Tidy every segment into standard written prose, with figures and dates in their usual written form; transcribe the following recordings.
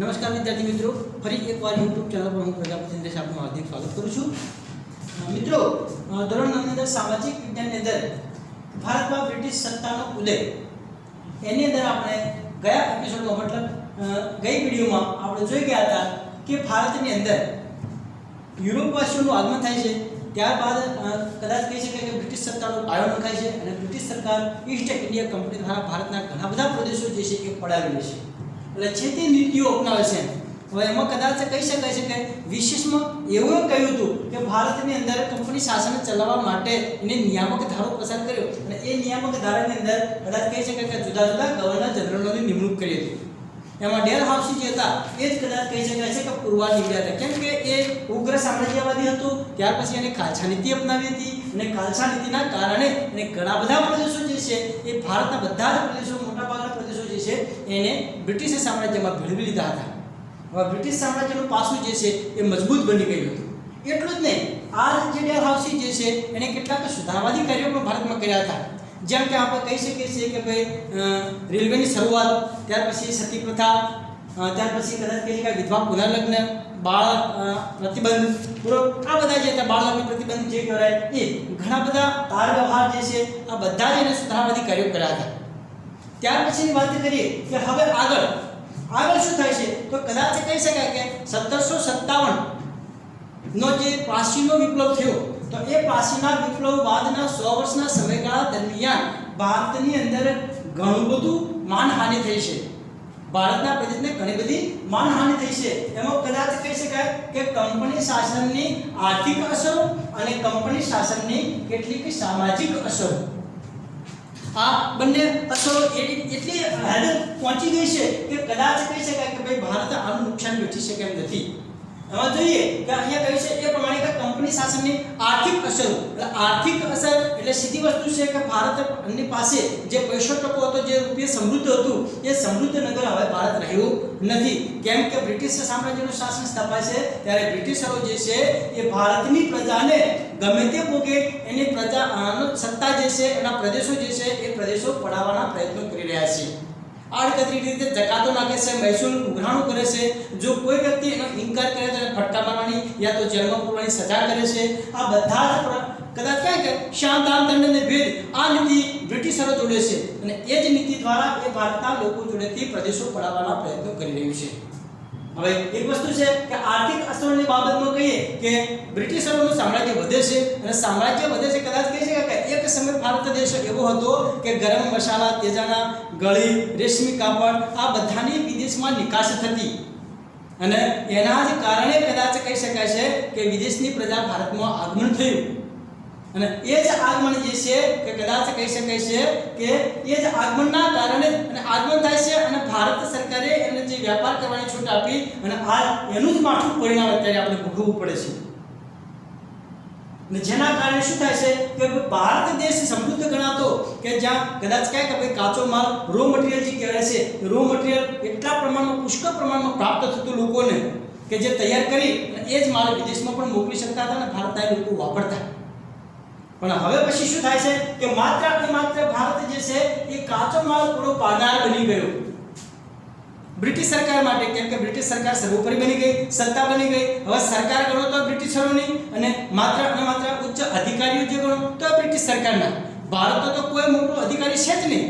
नमस्कार विद्यार्थी मित्रों, फरी एक बार यूट्यूब चैनल पर हूँ प्रजापति नरेश आपનું हार्दिक स्वागत करूँ છું। મિત્રો, ધોરણ 9 ની અંદર સામાજિક વિજ્ઞાનની અંદર ભારતમાં બ્રિટિશ સત્તાનો ઉદય એની અંદર આપણે ગયા એપિસોડમાં મતલબ ગઈ વિડિયોમાં આપણે જોઈ ગયા હતા કે ભારતની અંદર યુરોપવાસીઓનું આગમન થાય છે, ત્યારબાદ કદાચ કહી શકાય કે બ્રિટિશ સત્તાનો પાયો નખાય છે અને બ્રિટિશ સરકાર ઈસ્ટ ઇન્ડિયા કંપની દ્વારા ભારતના ઘણા બધા પ્રદેશો જે છે એ પડાવી લે છે, એટલે છે તે નીતિઓ અપનાવે છે। હવે એમાં કદાચ કહી શકાય છે કે વિશેષમાં એવું કહ્યું હતું કે ભારતની અંદર કંપની શાસન ચલાવવા માટે એને નિયામક ધારો પસાર કર્યો અને એ નિયામક ધારાની અંદર કદાચ કહી શકાય કે જુદા જુદા ગવર્નર જનરલોની નિમણૂક કરી હતી। એમાં ડેલહાઉસી જે હતા એ જ કદાચ કહી શકાય છે કે પૂર્વા નીકળ્યા હતા, કેમ કે એ ઉગ્ર સામ્રાજ્યવાદી હતું। ત્યાર પછી એને ખાલસા નીતિ અપનાવી હતી અને ખાલસા નીતિના કારણે એને ઘણા બધા પ્રદેશો જે છે એ ભારતના બધા જ પ્રદેશો મોટાભાગના પ્રદેશો જે છે એને બ્રિટિશ સામ્રાજ્યમાં ભેળવી લીધા હતા। હવે બ્રિટિશ સામ્રાજ્યનું પાસું જે છે એ મજબૂત બની ગયું હતું। એટલું જ નહીં, આ જે ડેલહાઉસી જે છે એને કેટલાક સુધારવાદી કાર્યો પણ ભારતમાં કર્યા હતા, જેમ કે આપણે કહી શકીએ છીએ કે ભાઈ રેલવેની શરૂઆત, ત્યાર પછી સતી પ્રથા, ત્યાર પછી કદાચ કહી શકાય વિધવા પુનર્લગ્ન, બાળ પ્રતિબંધ, બરોબર, આ બધા જે હતા બાળ પ્રતિબંધ જે કહેવાય એ ઘણા બધા તાર વ્યવહાર જે છે આ બધા જ એને સુધારવાદી કાર્યો કર્યા હતા। ત્યાર પછીની વાત કરીએ કે હવે આગળ શું થાય છે તો કદાચ કહી શકાય કે 1757 નો જે પ્લાસીનો વિપ્લવ થયો તો એ પ્લાસીના વિપ્લવ બાદના 100 વર્ષના સમયગાળા દરમિયાન ભારતની અંદર ઘણું બધું માનહાનિ થઈ છે, ભારતના પ્રદેશને ઘણી બધી માનહાનિ થઈ છે। એમાં કદાચ કહી શકાય કે કંપની શાસનની આર્થિક અસરો અને કંપની શાસનની કેટલીક સામાજિક અસરો, આ બંને અસરો એટલી હદ પહોંચી ગઈ છે કે કદાચ કહી શકાય કે ભાઈ ભારત આનું નુકસાન વેઠી શકે એમ નથી। એમાં જોઈએ કે અહીંયા કહ્યું છે એ પ્રમાણે કે કંપની શાસનની આર્થિક અસરો, એટલે આર્થિક અસર એટલે સીધી વસ્તુ છે કે ભારતની પાસે જે પૈસો ટકો હતો, જે રૂપિયા સમૃદ્ધ હતું, એ સમૃદ્ધ નગર હવે ભારત રહ્યું નથી, કેમ કે બ્રિટિશ સામ્રાજ્યનું શાસન સ્થપાય છે ત્યારે બ્રિટિશરો જે છે એ ભારતની પ્રજાને ગમે તે ભોગે એની પ્રજા સત્તા જે છે એના પ્રદેશો જે છે એ પ્રદેશો પડાવવાના પ્રયત્નો કરી રહ્યા છે। આડકતરી રીતે જકાતો નાખે છે, મહેસૂલ ઉઘરાણું કરે છે, જો કોઈ વ્યક્તિ એનો ઇનકાર કરે તો ફટકા મારવાની યા તો જેલમાં પૂરવાની સજા કરે છે। આ બધા જ કદાચ ક્યાં કે શાન દાન દંડ અને ભેદ આ નીતિ બ્રિટિશરો જોડે છે અને એ જ નીતિ દ્વારા એ ભારતના લોકો જોડેથી પ્રદેશો પડાવવાના પ્રયત્નો કરી રહ્યું છે। હવે એક વસ્તુ છે કે આર્થિક અસરોની બાબતમાં કહીએ કે બ્રિટિશરોનું સામ્રાજ્ય વધે છે અને સામ્રાજ્ય વધે છે, કદાચ કહી શકાય કે એક સમય ભારત દેશ એવો હતો કે ગરમ મસાલા, તેજાના ગળી, રેશમી કાપડ આ બધાની વિદેશમાં નિકાસ થતી અને એના જ કારણે કદાચ કહી શકાય છે કે વિદેશની પ્રજા ભારતમાં આગમન થયું અને એ જ આગમન જે છે કે કદાચ કહી શકાય છે કે એ જ આગમનના કારણે અને આગમન થાય છે અને ભારત સરકારે એને જે વ્યાપાર કરવાની છૂટ આપી અને આ એનું જ માઠું પરિણામ અત્યારે આપણે ભોગવવું પડે છે અને જેના કારણે શું થાય છે કે ભારત દેશ સમૃદ્ધ ગણાતો કે જ્યાં કદાચ કહે કે ભાઈ કાચો માલ રો મટીરિયલ જે કહેવાય છે, રો મટીરિયલ એટલા પ્રમાણમાં પુષ્કળ પ્રમાણમાં પ્રાપ્ત થતું લોકોને કે જે તૈયાર કરી અને એ જ માલ વિદેશમાં પણ મોકલી શકતા હતા અને ભારતના લોકો વાપરતા। પણ હવે પછી શું થાય છે કે માત્ર અને માત્ર ભારત જે છે એ કાચો માલ પૂરો પાડનાર બની ગયો બ્રિટિશ સરકાર માટે, કેમ કે બ્રિટિશ સરકાર સર્વોપરી બની ગઈ, સત્તા બની ગઈ। હવે સરકાર ગણો તો બ્રિટિશરોની અને માત્ર અને માત્ર ઉચ્ચ અધિકારીઓ જે ગણો તો બ્રિટિશ સરકારના। ભારતનો તો કોઈ મોટો અધિકારી છે જ નહીં,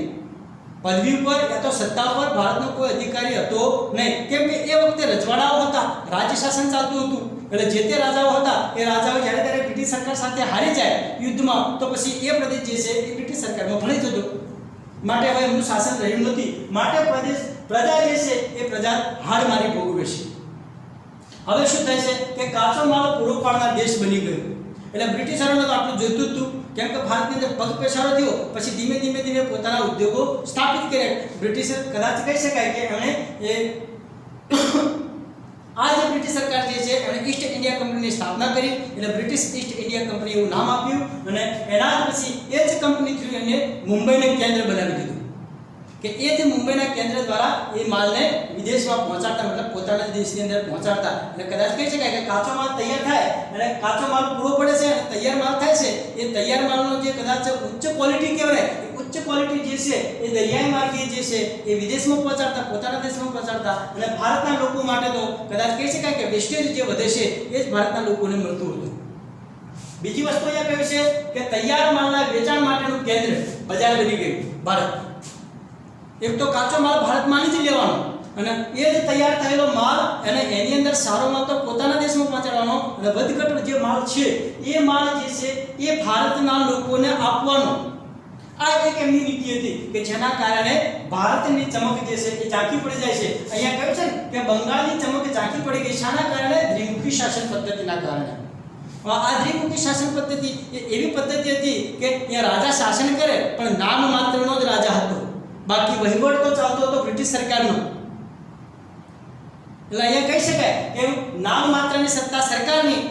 પદવી ઉપર યા તો સત્તા ઉપર ભારતનો કોઈ અધિકારી હતો નહીં, કેમ કે એ વખતે રજવાડાઓ હતા, રાજ્ય શાસન ચાલતું હતું એટલે જે તે રાજાઓ હતા એ રાજાઓ જ્યારે ત્યારે બ્રિટિશ સરકાર સાથે હારી જાય યુદ્ધમાં તો પછી એ પ્રદેશ જે છે એ બ્રિટિશ સરકારમાં ભળી જતો, માટે હવે એમનું શાસન રહ્યું નથી, માટે પ્રજા જે છે એ પ્રજા હાર મારી ભોગવે છે। હવે શું થાય છે કે કાચો માલ પૂરો પાડનાર દેશ બની ગયો એટલે બ્રિટિશરોને તો આટલું જોઈતું જ હતું, કેમ કે ભારતની અંદર પગ પેસારો થયો પછી ધીમે ધીમે પોતાના ઉદ્યોગો સ્થાપિત કર્યા। બ્રિટિશ કદાચ કહી શકાય કે એમણે આ જે બ્રિટિશ સરકાર જે છે એણે ઈસ્ટ ઇન્ડિયા કંપનીની સ્થાપના કરી એટલે બ્રિટિશ ઈસ્ટ ઇન્ડિયા કંપની એવું નામ આપ્યું અને એના પછી એ જ કંપની થ્રુ એને મુંબઈને કેન્દ્ર બનાવી દીધું। કે એ જે મુંબઈના કેન્દ્ર દ્વારા એ માલને વિદેશમાં પહોંચાડતા, મતલબ પોતાના દેશની અંદર પહોંચાડતા. એટલે કદાચ કહી શકાય કે કાચો માલ તૈયાર થાય અને કાચો માલ પૂરો પડે છે અને તૈયાર માલ થાય છે. એ તૈયાર માલનો જે કદાચ ઉચ્ચ ક્વોલિટી કહેવાય, એ ઉચ્ચ ક્વોલિટી જે છે એ દરિયાઈ માર્ગે જે છે એ વિદેશમાં પહોંચાડતા, પોતાના દેશમાં પહોંચાડતા. અને ભારતના લોકો માટે તો કદાચ કહી શકાય કે વેસ્ટેજ જે વધે છે એ જ ભારતના લોકોને મળતું હતું. બીજી વસ્તુ અહીંયા કહ્યું છે કે તૈયાર માલના વેચાણ માટેનું કેન્દ્ર બજાર બની ગયું ભારત. એક તો કાચો માલ ભારતમાંથી જ લેવાનો અને એ જ તૈયાર થયેલો માલ અને એની અંદર સારો માલ તો પોતાના દેશમાં પહોંચાડવાનો અને વધઘટ જે માલ છે એ માલ જે છે એ ભારતના લોકોને આપવાનો. આ એક એમની નીતિ હતી કે જેના કારણે ભારતની ચમક જે છે એ ઝાંખી પડી જાય છે. અહીંયા કહ્યું છે કે બંગાળની ચમક ઝાંખી પડી ગઈ. શાના કારણે? દ્વિમુખી શાસન પદ્ધતિના કારણે. આ દ્વિમુખી શાસન પદ્ધતિ એવી પદ્ધતિ હતી કે અહીંયા રાજા શાસન કરે પણ નામ માત્રનો જ રાજા હતો, બાકી વહીવટ તો ચાલતો હતો બ્રિટિશ સરકારનો. એટલે અહીંયા કહી શકાય કે નામ માત્રની સત્તા સરકારની,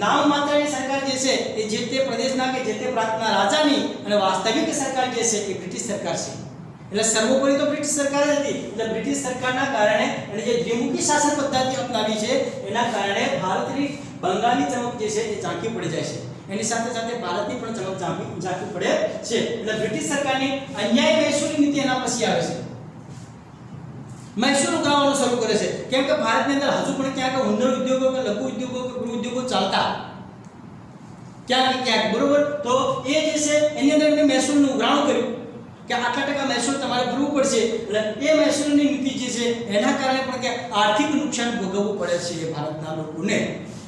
નામ માત્રની સરકાર જે છે એ જે તે પ્રદેશના કે જે તે પ્રાંતના રાજાની અને વાસ્તવિક સરકાર જે છે એ બ્રિટિશ સરકાર છે. એટલે સર્વોપરી તો બ્રિટિશ સરકાર જ હતી. એટલે બ્રિટિશ સરકારના કારણે અને જે દ્વિમુખી શાસન પદ્ધતિ અપનાવી છે એના કારણે ભારતની બંગાળની ચમક જે છે એ ઝાંખી પડી જાય છે. એની સાથે સાથે ભારતની પણ ચમક ઝાંખી પડે છે. એટલે બ્રિટિશ સરકારની અન્યાય મહેસૂલી નીતિ એના પછી આવે છે. મહેસૂલ ઉઘરાવવાનું શરૂ કરે છે. કેમ કે ભારતની અંદર હજુ પણ ક્યાંક હુન્નર ઉદ્યોગો કે લઘુ ઉદ્યોગો કે ગૃહ ઉદ્યોગો ચાલતા ક્યાંક બરોબર. તો એ જે છે એની અંદર એમને મહેસૂલનું ઉઘરાણું કર્યું કે આટલા ટકા મહેસૂલ તમારે ભરવું પડશે. એટલે એ મહેસૂલની નીતિ જે છે એના કારણે પણ કે આર્થિક નુકસાન ભોગવવું પડે છે ભારતના લોકોને.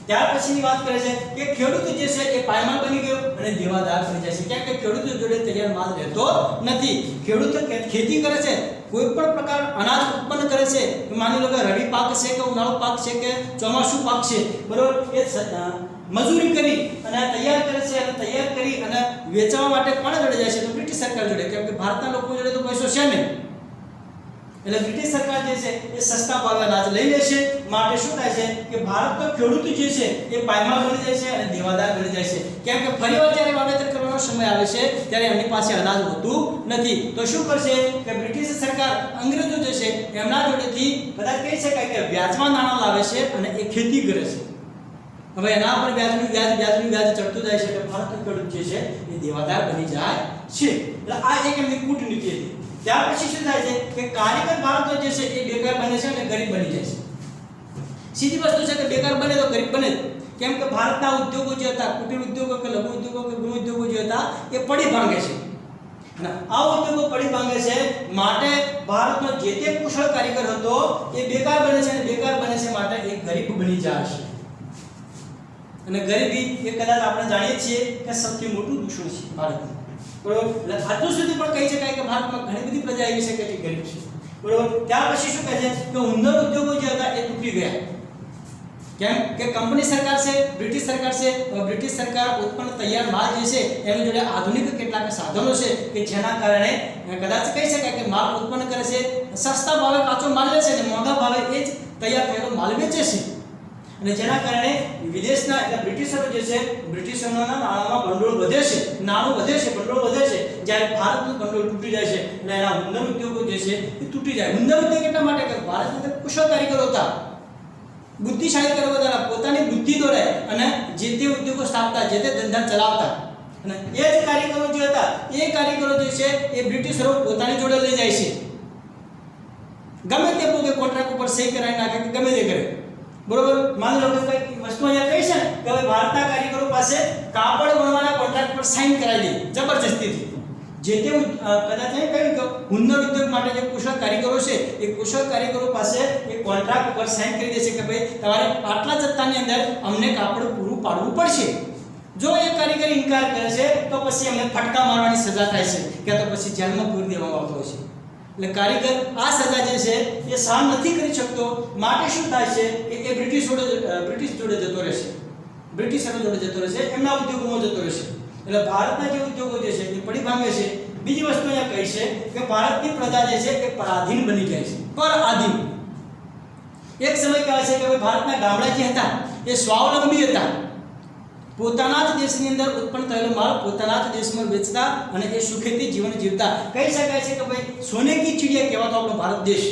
ત્યાર પછીની વાત કરે છે કે ખેડૂત જે છે એ પાયમાલ બની ગયો અને દેવાદાર બની જાય છે. કેમ કે ખેડૂત જોડે તૈયાર માલ રહેતો નથી. ખેડૂત ખેતી કરે છે, કોઈ પણ પ્રકાર અનાજ ઉત્પન્ન કરે છે, માની લો કે રવિ પાક છે કે ઉનાળુ પાક છે કે ચોમાસું પાક છે, બરોબર, એ મજૂરી કરી અને તૈયાર કરે છે અને તૈયાર કરી અને વેચવા માટે કોના જોડે જાય છે? તો બ્રિટિશ સરકાર જોડે. કેમ કે ભારતના લોકો જોડે તો પૈસો છે નહીં. એટલે બ્રિટિશ સરકાર જે છે એ સસ્તા ભાવે અનાજ લઈ લે છે. માટે શું થાય છે કે ભારતનો ખેડૂત જે છે એ પાયમાલ બની જાય છે અને દેવાદાર બની જાય છે. કેમ કે ફરીવાર જ્યારે વાવેતર કરવાનો સમય આવે છે ત્યારે એમની પાસે અનાજ હોતું નથી. તો શું કરશે કે બ્રિટિશ સરકાર અંગ્રેજો જે છે એમના જોડેથી કદાચ કહી શકાય કે વ્યાજમાં નાણાં લાવે છે અને એ ખેતી કરે છે. હવે એના પર વ્યાજનું વ્યાજ ચડતું જાય છે એટલે ભારતનો ખેડૂત જે છે એ દેવાદાર બની જાય છે. એટલે આ એક એમની કૂટનીતિ હતી. ત્યાર પછી શું થાય છે કે કારીગર ભારતનો જે છે એ બેકાર બને છે અને ગરીબ બની જાય છે. સીધી વસ્તુ છે કે બેકાર બને તો ગરીબ બને. કેમ કે ભારતના ઉદ્યોગો જે હતા, કુટીર ઉદ્યોગો કે લઘુ ઉદ્યોગો કે ગૃહ ઉદ્યોગો જે હતા એ પડી ભાંગે છે. અને આ ઉદ્યોગો પડી ભાંગે છે માટે ભારતનો જે તે કુશળ કારીગર હતો એ બેકાર બને છે અને બેકાર બને છે માટે એ ગરીબ બની જાય છે. અને ગરીબી એ કદાચ આપણે જાણીએ છીએ કે સૌથી મોટું દુશ્મન છે ભારતનું. બરોબર. એટલે હજુ સુધી પણ કહી શકાય કે ભારતમાં ઘણી બધી પ્રજા એવી છે કે જે ગરીબ છે. બરોબર. ત્યાર પછી શું કહે છે કે હુન્નર ઉદ્યોગો જે હતા એ તૂટી ગયા. કેમ કે કંપની સરકાર છે, બ્રિટિશ સરકાર છે. બ્રિટિશ સરકાર ઉત્પન્ન તૈયાર માલ જે છે એની જોડે આધુનિક કેટલાક સાધનો છે કે જેના કારણે કદાચ કહી શકાય કે માલ ઉત્પન્ન કરે છે, સસ્તા ભાવે કાચો માલ લે છે અને મોંઘા ભાવે એ જ તૈયાર થયેલો માલ વેચે છે. અને જેના કારણે વિદેશના એટલે બ્રિટિશરો જે છે બ્રિટિશરોના નાણાંમાં ભંડોળ વધે છે, નાણું વધે છે, ભંડોળ વધે છે. જ્યારે ભારતનું ભંડોળ તૂટી જાય છે એટલે એના હુન્નર ઉદ્યોગો જે છે એ તૂટી જાય. હુન્નર ઉદ્યોગ એટલા માટે કે ભારતની અંદર કુશળ કારીગરો હતા, બુદ્ધિશાળી કારીગરો હતા, પોતાની બુદ્ધિ દોરે અને જે તે ઉદ્યોગો સ્થાપતા, જે તે ધંધા ચલાવતા. અને એ જ કારીગરો જે હતા એ કારીગરો જે છે એ બ્રિટિશરો પોતાની જોડે લઈ જાય છે. ગમે તે પોતે કોન્ટ્રાક્ટ ઉપર સહી કરાવી નાખે કે ગમે તે કરે. બરોબર. માની લો કે કઈ વસ્તુ અહીંયા કહી છે ને કે હવે ભારતના કારીગરો પાસે કાપડ વણવાના કોન્ટ્રાક્ટ પર સાઇન કરાવી દે જબરજસ્તીથી. જે તે કદાચ એ કહ્યું કે હુન્નર ઉદ્યોગ માટે જે કુશળ કારીગરો છે એ કુશળ કારીગરો પાસે એ કોન્ટ્રાક્ટ ઉપર સાઇન કરી દેશે કે ભાઈ તમારે આટલા જથ્થાની અંદર અમને કાપડ પૂરું પાડવું પડશે. જો એ કારીગર ઇનકાર કરે છે તો પછી અમને ફટકા મારવાની સજા થાય છે કે તો પછી જેલમાં પૂરી દેવામાં આવતો હોય છે. એટલે કારીગર આ સજા જે છે એ સહન નથી કરી શકતો. માટે શું થાય છે કે એ બ્રિટિશ જોડે જતો રહેશે, બ્રિટિશરો જોડે જતો રહેશે, એમના ઉદ્યોગોમાં જતો રહેશે. એટલે ભારતના જે ઉદ્યોગો જે છે એ પડી ભાંગે છે. બીજી વસ્તુ અહીંયા કહી છે કે ભારતની પ્રજા જે છે એ પરાધીન બની જાય છે, પરાધીન. એક સમય કહેવાય છે કે ભારતના ગામડા જે હતા એ સ્વાવલંબી હતા. પોતાના જ દેશની અંદર ઉત્પન્ન થયેલો માલ પોતાના જ દેશમાં વેચતા અને એ સુખેથી જીવન જીવતા. કહી શકાય છે કે ભાઈ સોને કી ચિડિયા કહેવાતો આપણો ભારત દેશ.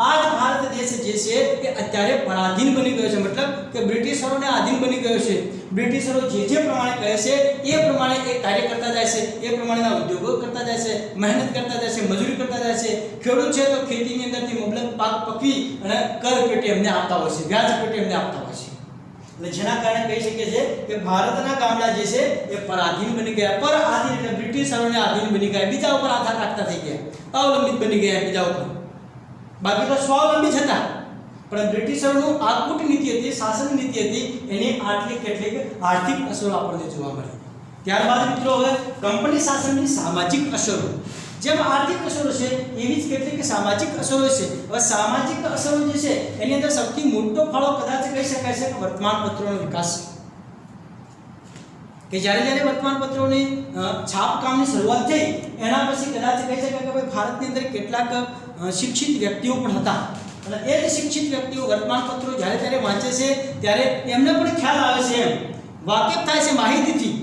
આ જ ભારત દેશ જે છે એ અત્યારે પરાધીન બની ગયો છે, મતલબ કે બ્રિટિશરોને આધીન બની ગયો છે. બ્રિટિશરો જે પ્રમાણે કહે છે એ પ્રમાણે એ કાર્ય કરતા જાય છે, એ પ્રમાણેના ઉદ્યોગો કરતા જાય છે, મહેનત કરતા જાય છે, મજૂરી કરતા જાય છે. ખેડૂત છે તો ખેતીની અંદરથી મબલક પાક પકવી અને કર પેટે એમને આપતા હોય છે, વ્યાજ પેટે એમને આપતા હોય છે. એટલે જેના કારણે કહી શકીએ છીએ કે ભારતના ગામડા જે છે એ પરાધીન બની ગયા. પર આધીન એટલે બ્રિટિશરોને આધીન બની ગયા, બીજા ઉપર આધાર રાખતા થઈ ગયા, અવલંબિત બની ગયા બીજા ઉપર. બાકી તો સ્વાવલંબી જ હતા, પણ બ્રિટિશરોનું આ કૂટનીતિ હતી, શાસન નીતિ હતી, એની આટલી કેટલીક આર્થિક અસરો આપણને જોવા મળી. ત્યારબાદ મિત્રો હવે કંપની શાસનની સામાજિક અસરો. જેમ આર્થિક અસરો છે એવી જ કેટલીક સામાજિક અસરો છે. હવે સામાજિક અસરો જે છે એની અંદર સૌથી મોટો ફાળો કદાચ કહી શકાય છે કે વર્તમાનપત્રોનો વિકાસ. કે જ્યારે વર્તમાનપત્રોની છાપકામની શરૂઆત થઈ એના પછી કદાચ કહી શકાય કે ભાઈ ભારતની અંદર કેટલાક શિક્ષિત વ્યક્તિઓ પણ હતા, અને એ જ શિક્ષિત વ્યક્તિઓ વર્તમાનપત્રો જ્યારે વાંચે છે ત્યારે એમને પણ ખ્યાલ આવે છે, એમ વાકેફ થાય છે માહિતીથી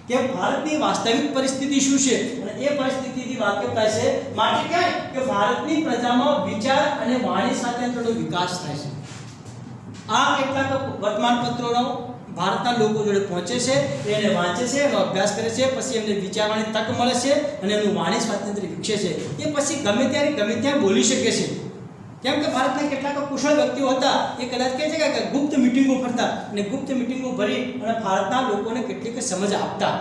કે ભારતની વાસ્તવિક પરિસ્થિતિ શું છે, અને એ પરિસ્થિતિથી વાકેફ થાય છે. માટે ક્યાંય કે ભારતની પ્રજામાં વિચાર અને વાણી સ્વાતંત્ર્યનો વિકાસ થાય છે. આ કેટલાક વર્તમાનપત્રોનો ભારતના લોકો જોડે પહોંચે છે, એને વાંચે છે, એનો અભ્યાસ કરે છે, પછી એમને વિચારવાની તક મળે છે અને એનું વાણી સ્વાતંત્ર્ય વિકસે છે. એ પછી ગમે ત્યારે ગમે ત્યાં બોલી શકે છે. કેમ કે ભારતના કેટલાક કુશળ વ્યક્તિઓ હતા, એ કદાચ કહે છે કે ગુપ્ત મિટિંગો ભરતા અને ગુપ્ત મિટિંગો ભરી અને ભારતના લોકોને કેટલીક સમજ આપતા.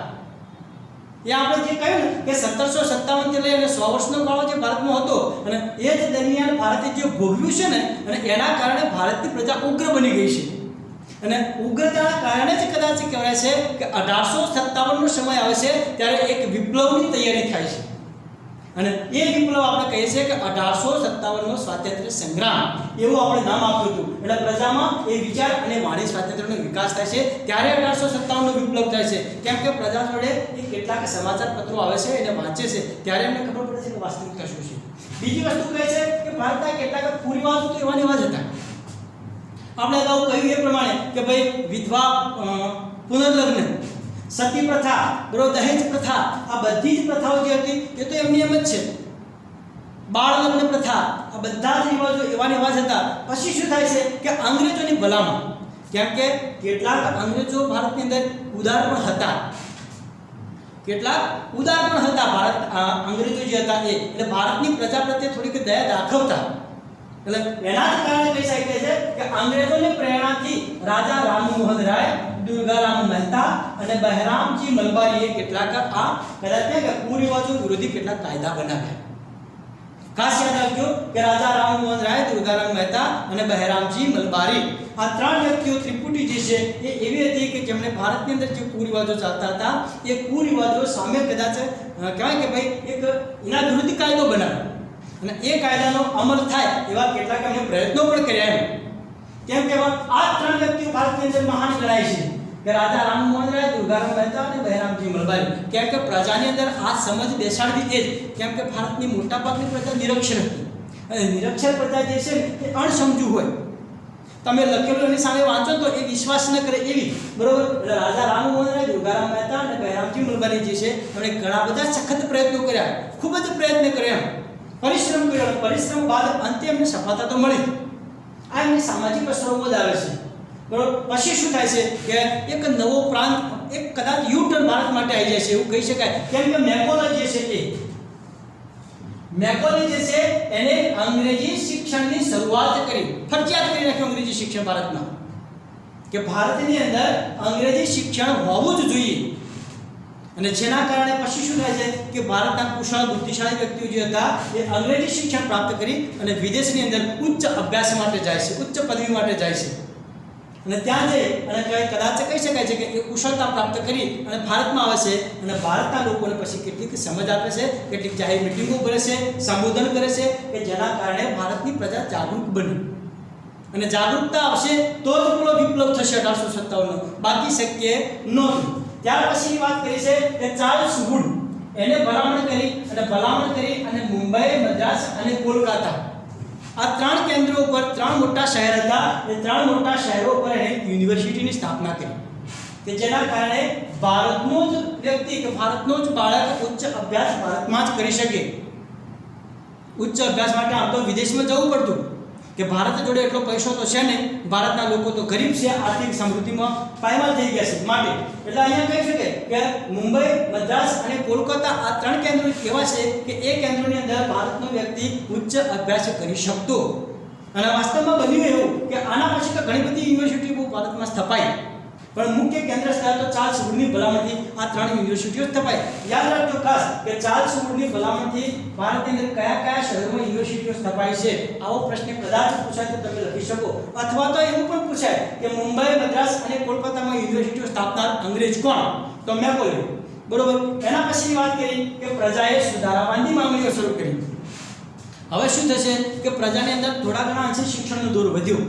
એ આપણે જે કહ્યું ને કે 1757 થી લઈને 100 વર્ષનો ગાળો જે ભારતમાં હતો, અને એ જ દરમિયાન ભારતે જે ભોગવ્યું છે ને, અને એના કારણે ભારતની પ્રજા ઉગ્ર બની ગઈ છે. અને ઉગ્રતાના કારણે જ કદાચ કહેવાય છે કે 1857નો સમય આવે છે ત્યારે એક વિપ્લવની તૈયારી થાય છે. અને એ વિપ્લવ આપણે કહીએ છીએ કે 1857નો સ્વાતંત્ર્ય સંગ્રામ એવું આપણે નામ આપ્યું હતું. એટલે પ્રજામાં એ વિચાર અને વાણી સ્વાતંત્ર્યનો વિકાસ થાય છે ત્યારે 1857નો વિપ્લવ થાય છે. કેમ કે પ્રજા જોડે એ કેટલાક સમાચાર પત્રો આવે છે, એને વાંચે છે, ત્યારે એમને ખબર પડે છે કે વાસ્તવિકતા શું છે. બીજી વસ્તુ કહે છે કે ભારતના કેટલાક કુરિવાજો તો એવા ને એવા જ હતા. આપણે અગાઉ કહ્યું એ પ્રમાણે કે ભાઈ વિધવા પુનર્લગ્ન, સતી પ્રથા, દહેજ પ્રથા, આ બધી જ પ્રથાઓ જે હતી એ તો એમની એમ જ છે. બાળ લગ્ન પ્રથા, આ બધા જ રિવાજો એવા ને એવા જ હતા. પછી શું થાય છે કે અંગ્રેજોની ભલામણ, કેમ કે કેટલાક અંગ્રેજો ભારતની અંદર ઉદાર પણ હતા, ભારત અંગ્રેજો જે હતા એટલે ભારતની પ્રજા પ્રત્યે થોડીક દયા દાખવતા. એટલે એના જ કારણે કહી શકાય છે કે અંગ્રેજોની પ્રેરણાથી રાજા રામમોહન રાય, દુર્ગારામ મહેતા અને બહેરામજી મલબારીએ કેટલાક આ કદાચ કે કુરિવાજો વિરોધી કેટલાક કાયદા બનાવ્યા. ખાસ યાદ રાખજો કે રાજા રામમોહન રાય, દુર્ગારામ મહેતા અને બહેરામજી મલબારી, આ ત્રણ વ્યક્તિઓ ત્રિપુટી જે છે એ એવી હતી કે જેમણે ભારતની અંદર જે કુરિવાજો ચાલતા હતા એ કુરિવાજો સામે કદાચ કહેવાય કે ભાઈ એક એના વિરુદ્ધ કાયદો બનાવ્યો, અને એ કાયદાનો અમલ થાય એવા કેટલાક એમણે પ્રયત્નો પણ કર્યા. કેમ કે આ ત્રણ વ્યક્તિઓ ભારતની અંદર મહાન ગણાય છે કે રાજા રામમોહન રાય, દુર્ગારામ મહેતા અને બહેરામજી મલબારી. કેમ કે પ્રજાની અંદર આ સમજ બેસાડવી એ જ, કેમ કે ભારતની મોટાભાગની પ્રજા નિરક્ષર હતી, અને નિરક્ષર પ્રજા જે છે એ અણસમજુ હોય. તમે લખેલું એની સામે વાંચો તો એ વિશ્વાસ ન કરે એવી, બરોબર. એટલે રાજા રામમોહન રાય, દુર્ગારામ મહેતા અને બહેરામજી મલબારી જે છે એમણે ઘણા બધા સખત પ્રયત્નો કર્યા, ખૂબ જ પ્રયત્ન કર્યા, પરિશ્રમ કર્યો. પરિશ્રમ બાદ અંતે એમને સફળતા તો મળી. આ એમની સામાજિક અસરો જ આવે છે, બરોબર. પછી શું થાય છે કે એક નવો પ્રાંત, એક કદાચ યુટર્ન ભારત માટે આવી જાય છે એવું કહી શકાય. કેમ કે મેકોલે જે છે એને અંગ્રેજી શિક્ષણની શરૂઆત કરી, ફરજિયાત કરી નાખ્યું અંગ્રેજી શિક્ષણ ભારતમાં, કે ભારતની અંદર અંગ્રેજી શિક્ષણ હોવું જ જોઈએ. અને જેના કારણે પછી શું થાય છે કે ભારતના કુશળ બુદ્ધિશાળી વ્યક્તિઓ જે હતા એ અંગ્રેજી શિક્ષણ પ્રાપ્ત કરી અને વિદેશની અંદર ઉચ્ચ અભ્યાસ માટે જાય છે, ઉચ્ચ પદવી માટે જાય છે. અને ત્યાં જઈ અને કદાચ કહી શકાય છે કે એ કુશળતા પ્રાપ્ત કરી અને ભારતમાં આવે છે, અને ભારતના લોકોને પછી કેટલીક સમજ આપે છે, કેટલીક જાહેર મિટિંગો કરે છે, સંબોધન કરે છે, કે જેના કારણે ભારતની પ્રજા જાગૃત બની. અને જાગૃતતા આવશે તો જ પૂરો વિપ્લવ થશે 1857નો, બાકી શક્ય નહોતું. ત્યાર પછીની વાત કરી છે કે ચાર્લ્સ વુડ, એને ભલામણ કરી અને મુંબઈ, મદ્રાસ અને કોલકાતા આ ત્રણ કેન્દ્રો ઉપર, ત્રણ મોટા શહેર હતા, એ ત્રણ મોટા શહેરો પર એને યુનિવર્સિટીની સ્થાપના કરી. કે જેના કારણે ભારતનો જ વ્યક્તિ કે ભારતનો જ બાળક ઉચ્ચ અભ્યાસ ભારતમાં જ કરી શકે. ઉચ્ચ અભ્યાસ માટે આમ તો વિદેશમાં જવું પડતું કે ભારત જોડે એટલો પૈસો તો છે નહીં, ભારતના લોકો તો ગરીબ છે, આર્થિક સમૃદ્ધિમાં પાયમાલ થઈ ગયા છે. માટે એટલે અહીંયા કહી શકે કે મુંબઈ, મદ્રાસ અને કોલકાતા આ 3 કેન્દ્રો એવા છે કે એ કેન્દ્રોની અંદર ભારતનો વ્યક્તિ ઉચ્ચ અભ્યાસ કરી શકતો. અને વાસ્તવમાં બન્યું એવું કે આના પછી તો ઘણી બધી યુનિવર્સિટીઓ ભારતમાં સ્થપાઈ, પણ મુખ્ય કેન્દ્ર સ્થળ તો ચાર્લ્સ વુડની ભલામણથી આ 3 યુનિવર્સિટીઓ સ્થપાઈ. યાદ રાખજો ખાસ કે ચાર્લ્સ વુડની ભલામણથી ભારતની અંદર કયા કયા શહેરોમાં યુનિવર્સિટીઓ સ્થપાઈ છે. આવો પ્રશ્ન કદાચ પૂછાય તો તમે લખી શકો. અથવા તો એવું પણ પૂછાય કે મુંબઈ, મદ્રાસ અને કોલકાતામાં યુનિવર્સિટીઓ સ્થાપનાર અંગ્રેજ કોણ? તો મેકોલે. બરોબર. એના પછી વાત કરી કે પ્રજાએ સુધારાવાદી માંગણીઓ શરૂ કરી. હવે શું થશે કે પ્રજાની અંદર થોડા ઘણા અંશે શિક્ષણનો દોર વધ્યો.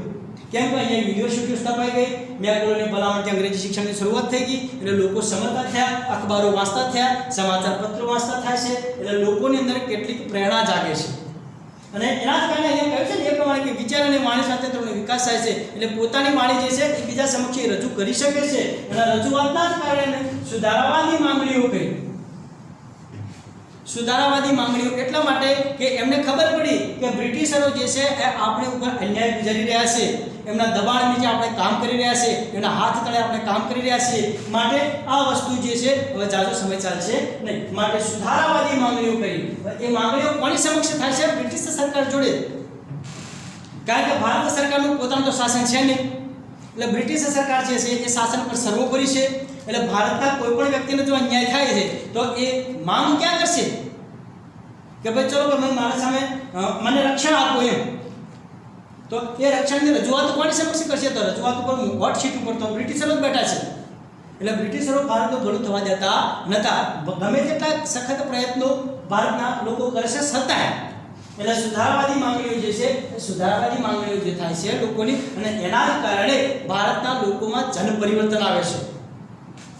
કેમ કે અહીંયા યુનિવર્સિટીઓ સ્થપાઈ ગઈ, મેકોલેની ભલામણથી અંગ્રેજી શિક્ષણની શરૂઆત થઈ ગઈ, એટલે લોકો સમજતા થયા, અખબારો વાંચતા થયા, સમાચાર પત્રો વાંચતા થાય છે, એટલે લોકોની અંદર કેટલીક પ્રેરણા જાગે છે. અને એના જ કારણે અહીંયા કહ્યું છે ને એ પ્રમાણે કે વિચાર અને વાણી સ્વાતંત્ર્યનો વિકાસ થાય છે, એટલે પોતાની વાણી જે છે એ બીજા સમક્ષ રજૂ કરી શકે છે. અને રજૂઆતના જ કારણે સુધારાવાદી માંગણીઓ કરી. સુધારાવાદી માંગણીઓ એટલા માટે કે એમને ખબર પડી કે બ્રિટિશરો જે છે એ આપણી ઉપર અન્યાય ગુજારી રહ્યા છે, એમના દબાણ નીચે આપણે કામ કરી રહ્યા છે, એના હાથ તળે આપણે કામ કરી રહ્યા છીએ. માટે આ વસ્તુ જે છે હવે જાજો સમય ચાલશે નહીં. માટે સુધારાવાદી માંગણીઓ કરી. એ માંગણીઓ કોની સમક્ષ થાય છે? બ્રિટિશ સરકાર જોડે. કારણ કે ભારત સરકારનું પોતાનું તો શાસન છે નહીં, એટલે બ્રિટિશ સરકાર જે છે એ શાસન પર સર્વોપરી છે. એટલે ભારતના કોઈ પણ વ્યક્તિને જો અન્યાય થાય છે તો એ માંગ ક્યાં કરશે કે ભાઈ ચલો કે મારા સામે મને રક્ષણ આપો એમ. તો એ રક્ષણની રજૂઆત કોની સમક્ષ કરશે? તો રજૂઆત ઉપર હોટ સીટ ઉપર તો બ્રિટિશરો જ બેઠા છે. એટલે બ્રિટિશરો ભારતનું ભલું થવા દેતા નહોતા. ગમે તેટલા સખત પ્રયત્નો ભારતના લોકો કરશે છતાંય. એટલે સુધારાવાદી માંગણીઓ જે છે એ સુધારાવાદી માંગણીઓ જે થાય છે લોકોની, અને એના કારણે ભારતના લોકોમાં જન પરિવર્તન આવે છે,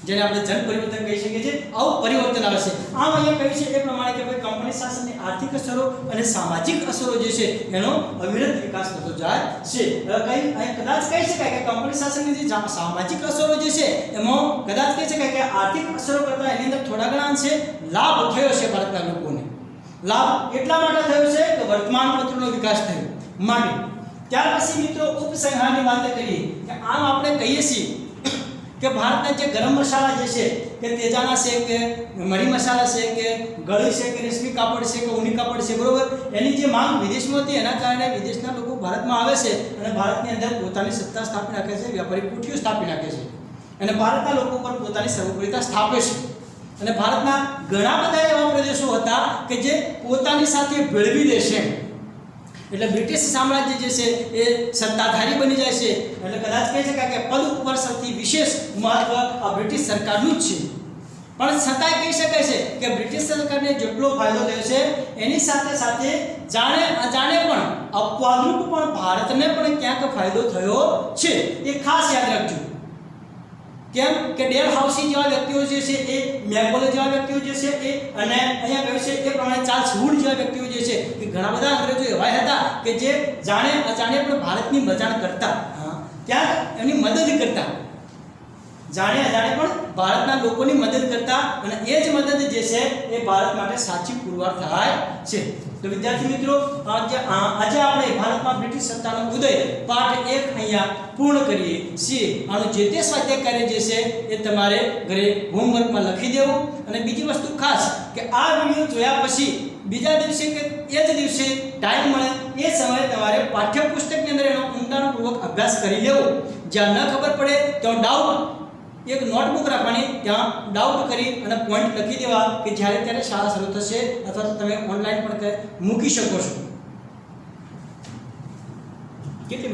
જેને આપણે જન પરિવર્તન કહી શકીએ છીએ. આવું પરિવર્તન આવે છે. આમ અહીંયા કહ્યું છે એ પ્રમાણે કે ભાઈ કંપની શાસનની આર્થિક અસરો અને સામાજિક અસરો જે છે એનો અવિરત વિકાસ થતો જાય છે. કદાચ કહી શકાય કે કંપની શાસનની જે સામાજિક અસરો જે છે એમાં કદાચ કહી શકાય કે આર્થિક અસરો કરતાં એની અંદર થોડા ઘણા અંશે લાભ થયો છે ભારતના લોકોને. લાભ એટલા માટે થયો છે કે વર્તમાનપત્રનો વિકાસ થયો. માટે ત્યાર પછી મિત્રો ઉપસંહારની વાત કરીએ કે આમ આપણે કહીએ છીએ કે ભારતના જે ગરમ મસાલા જે છે કે તેજાના છે કે મરી મસાલા છે કે ગળી છે કે રેશમી કાપડ છે કે ઊની કાપડ છે, બરોબર, એની જે માંગ વિદેશમાં હતી એના કારણે વિદેશના લોકો ભારતમાં આવે છે અને ભારતની અંદર પોતાની સત્તા સ્થાપી નાખે છે, વ્યાપારી કોઠીઓ સ્થાપી નાખે છે અને ભારતના લોકો પર પોતાની સર્વોપરિતા સ્થાપે છે. અને ભારતના ઘણા બધા એવા પ્રદેશો હતા કે જે પોતાની સાથે ભેળવી લેશે. એટલે બ્રિટિશ સામ્રાજ્ય જે છે એ સત્તાધારી બની જાય છે. એટલે કદાચ કહી શકાય કે પદ ઉપર સૌથી વિશેષ મહત્વ આ બ્રિટિશ સરકારનું જ છે. પણ છતાંય કહી શકાય છે કે બ્રિટિશ સરકારને જેટલો ફાયદો થયો છે એની સાથે સાથે જાણે અજાણે પણ અપવાદરૂપ પણ ભારતને પણ ક્યાંક ફાયદો થયો છે. એ ખાસ યાદ રાખજો. કેમ કે ડેલ હાઉસી જેવા વ્યક્તિઓ જે છે એ મેકોલે જેવા વ્યક્તિઓ જે છે એ અને અહીંયા કહ્યું છે એ પ્રમાણે ચાર્લ્સ વુડ જેવા વ્યક્તિઓ જે છે કે ઘણા બધા અંગ્રેજો એવા હતા કે જે જાણે અજાણે પણ ભારતની મજાક કરતા, ક્યાંક એમની મદદ કરતા, જાણે અજાણે પણ ભારતના લોકોની મદદ કરતા અને એ જ મદદ જે છે એ ભારત માટે સાચી પુરવાર થાય છે. તો વિદ્યાર્થી મિત્રો આજે આપણે ભારતમાં બ્રિટિશ સત્તાનો ઉદય પાઠ 1 અહીંયા પૂર્ણ કરીએ છીએ. આનો જે તે સ્વાધ્યાય કાર્ય જે છે એ તમારે ઘરે હોમવર્કમાં લખી દેવું. અને બીજી વસ્તુ ખાસ કે આ વિડીયો જોયા પછી બીજા દિવસે કે એ જ દિવસે ટાઈમ મળે એ સમયે તમારે પાઠ્યપુસ્તકની અંદર એનો ઊંડાણપૂર્વક અભ્યાસ કરી લેવો. જ્યાં ન ખબર પડે ત્યાં ડાઉટ એક નોટબુક રાખવાની, ત્યાં ડાઉટ કરી અને પોઈન્ટ લખી દેવા કે જ્યારે ત્યારે શાળા શરૂ થશે અથવા તો તમે ઓનલાઈન પણ મૂકી શકો છો. કેટલી